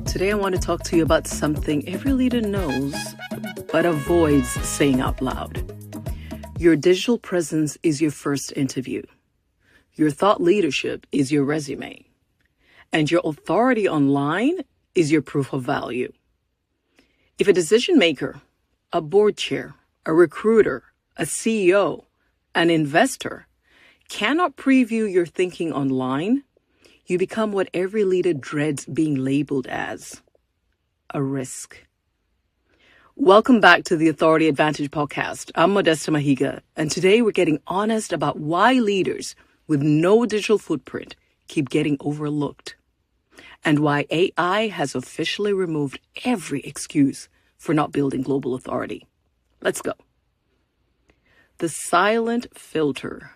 Today I want to talk to you about something every leader knows, but avoids saying out loud. Your digital presence is your first interview. Your thought leadership is your resume. And your authority online is your proof of value. If a decision maker, a board chair, a recruiter, a CEO, an investor cannot preview your thinking online, you become what every leader dreads being labeled as: a risk. Welcome back to the Authority Advantage podcast. I'm Modesta Mahiga, and today we're getting honest about why leaders with no digital footprint keep getting overlooked, and why AI has officially removed every excuse for not building global authority. Let's go. The silent filter.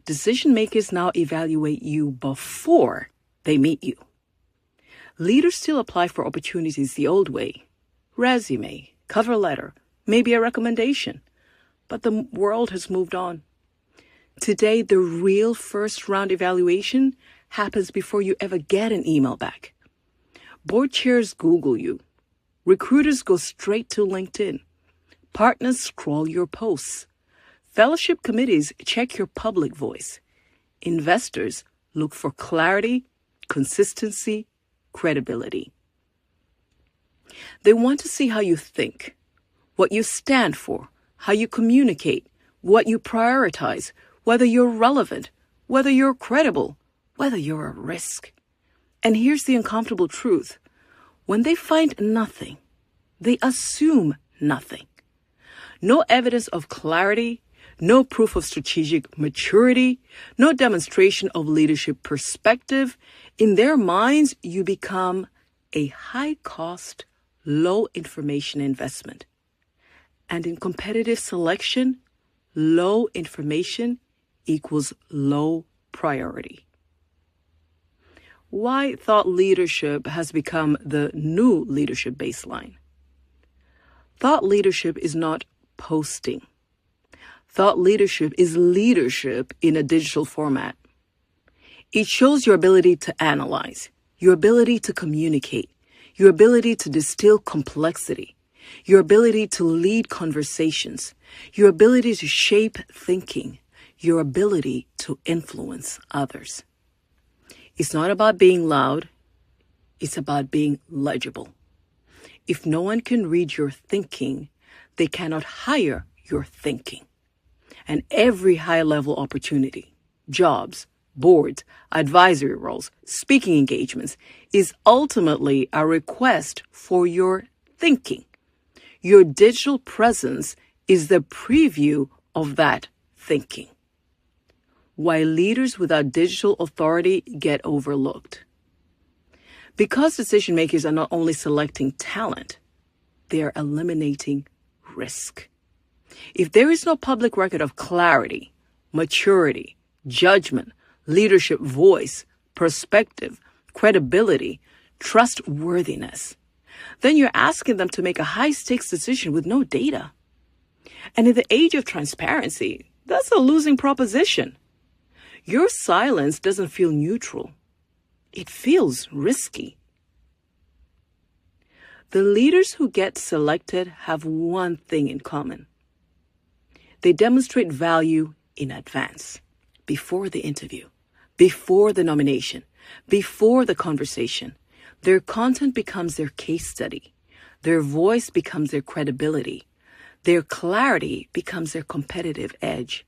Decision makers now evaluate you before they meet you. Leaders still apply for opportunities the old way: resume, cover letter, maybe a recommendation. But the world has moved on. Today, the real first round evaluation happens before you ever get an email back. Board chairs Google you. Recruiters go straight to LinkedIn. Partners scroll your posts. Fellowship committees check your public voice. Investors look for clarity, consistency, credibility. They want to see how you think, what you stand for, how you communicate, what you prioritize, whether you're relevant, whether you're credible, whether you're a risk. And here's the uncomfortable truth. When they find nothing, they assume nothing. No evidence of clarity, no proof of strategic maturity, no demonstration of leadership perspective. In their minds, you become a high-cost, low-information investment. And in competitive selection, low information equals low priority. Why thought leadership has become the new leadership baseline. Thought leadership is not posting. Thought leadership is leadership in a digital format. It shows your ability to analyze, your ability to communicate, your ability to distill complexity, your ability to lead conversations, your ability to shape thinking, your ability to influence others. It's not about being loud. It's about being legible. If no one can read your thinking, they cannot hire your thinking. And every high-level opportunity, jobs, boards, advisory roles, speaking engagements, is ultimately a request for your thinking. Your digital presence is the preview of that thinking. Why leaders without digital authority get overlooked. Because decision makers are not only selecting talent, they are eliminating risk. If there is no public record of clarity, maturity, judgment, leadership voice, perspective, credibility, trustworthiness, then you're asking them to make a high-stakes decision with no data. And in the age of transparency, that's a losing proposition. Your silence doesn't feel neutral. It feels risky. The leaders who get selected have one thing in common. They demonstrate value in advance, before the interview, before the nomination, before the conversation. Their content becomes their case study. Their voice becomes their credibility. Their clarity becomes their competitive edge.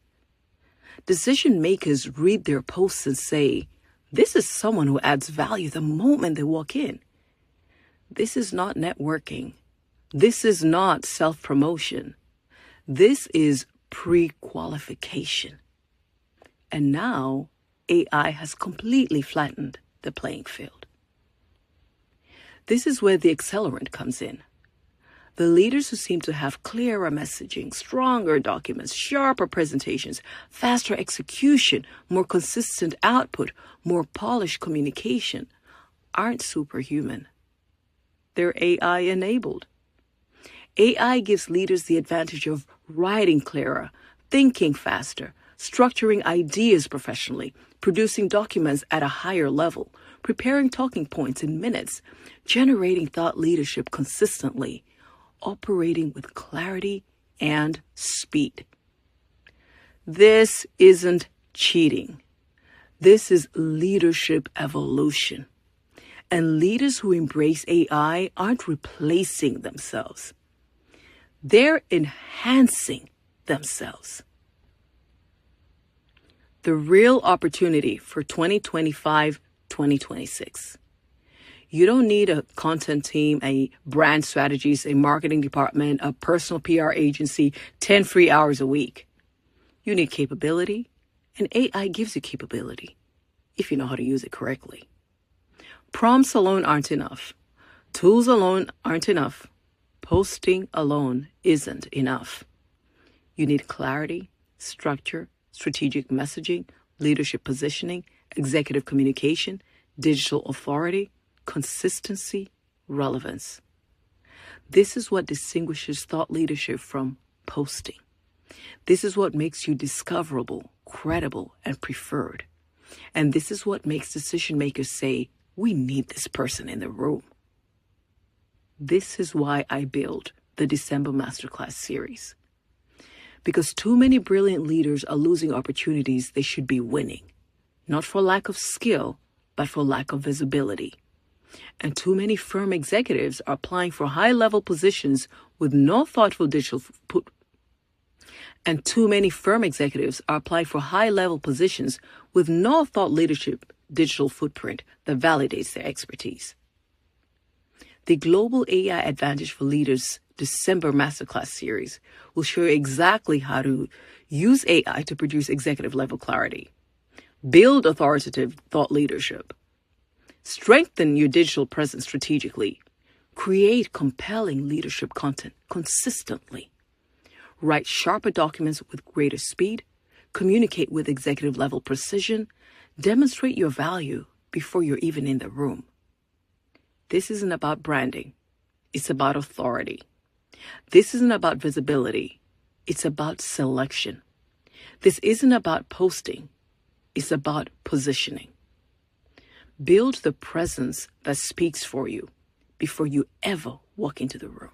Decision makers read their posts and say, "This is someone who adds value the moment they walk in." This is not networking. This is not self-promotion. This is pre-qualification. And now AI has completely flattened the playing field. This is where the accelerant comes in. The leaders who seem to have clearer messaging, stronger documents, sharper presentations, faster execution, more consistent output, more polished communication aren't superhuman. They're AI enabled. AI gives leaders the advantage of writing clearer, thinking faster, structuring ideas professionally, producing documents at a higher level, preparing talking points in minutes, generating thought leadership consistently, operating with clarity and speed. This isn't cheating. This is leadership evolution. And leaders who embrace AI aren't replacing themselves. They're enhancing themselves. The real opportunity for 2025-2026. You don't need a content team, a brand strategist, a marketing department, a personal PR agency, 10 free hours a week. You need capability, and AI gives you capability if you know how to use it correctly. Prompts alone aren't enough. Tools alone aren't enough. Posting alone isn't enough. You need clarity, structure, strategic messaging, leadership positioning, executive communication, digital authority, consistency, relevance. This is what distinguishes thought leadership from posting. This is what makes you discoverable, credible, and preferred. And this is what makes decision makers say, we need this person in the room. This is why I built the December Masterclass series. Because too many brilliant leaders are losing opportunities they should be winning, not for lack of skill, but for lack of visibility. And too many firm executives are applying for high-level positions with no thoughtful digital leadership digital footprint that validates their expertise. The Global AI Advantage for Leaders December Masterclass series will show you exactly how to use AI to produce executive-level clarity, build authoritative thought leadership, strengthen your digital presence strategically, create compelling leadership content consistently, write sharper documents with greater speed, communicate with executive-level precision, demonstrate your value before you're even in the room. This isn't about branding. It's about authority. This isn't about visibility. It's about selection. This isn't about posting. It's about positioning. Build the presence that speaks for you before you ever walk into the room.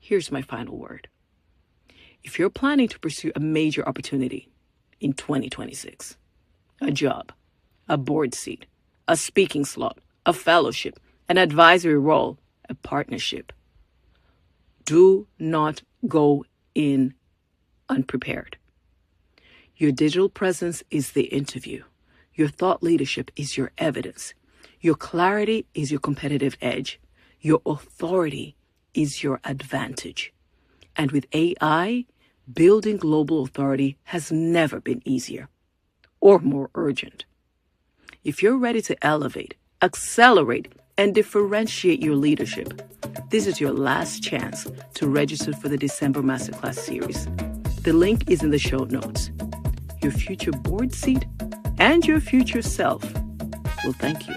Here's my final word. If you're planning to pursue a major opportunity in 2026, a job, a board seat, a speaking slot, a fellowship, an advisory role, a partnership, do not go in unprepared. Your digital presence is the interview. Your thought leadership is your evidence. Your clarity is your competitive edge. Your authority is your advantage. And with AI, building global authority has never been easier or more urgent. If you're ready to elevate, accelerate, and differentiate your leadership, this is your last chance to register for the December Masterclass series. The link is in the show notes. Your future board seat and your future self will thank you.